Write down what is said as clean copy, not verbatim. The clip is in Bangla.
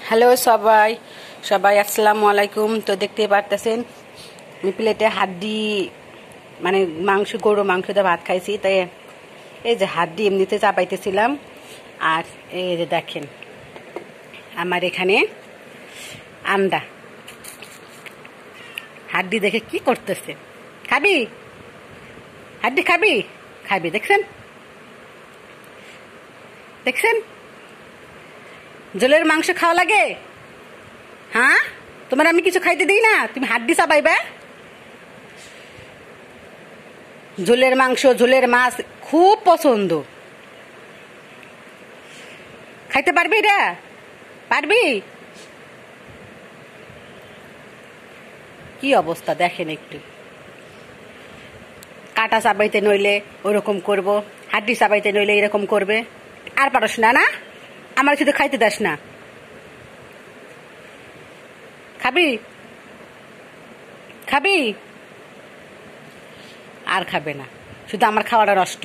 হ্যালো সবাই সবাই আসসালামু আলাইকুম। তো দেখতে পারতেছেন আমি প্লেটে হাড্ডি মানে মাংস, গরু মাংস দিয়ে ভাত খাইছি। তাই এই যে হাড্ডি এমনিতে চাপাইতেছিলাম। আর এই যে দেখেন আমার এখানে আন্ডা, হাড্ডি দেখে কি করতেছে। খাবি হাড্ডি? খাবি খাবি? দেখছেন দেখছেন জলের মাংস খাওয়া লাগে? হ্যাঁ, তোমার আমি কিছু খাইতে দিই না, তুমি হাড্ডি চাবাইবে? ঝোলের মাংস, ঝোলের মাছ খুব পছন্দ। খাইতে পারবি রে? পারবি? কি অবস্থা দেখেন একটু। কাটা চাবাইতে নইলে ওরকম করব, হাড্ডি চাবাইতে নইলে এরকম করবে। আর পারস না? না, আমার শুধু খাইতে দাস না। খাবি খাবি? আর খাবে না, শুধু আমার খাওয়াটা নষ্ট।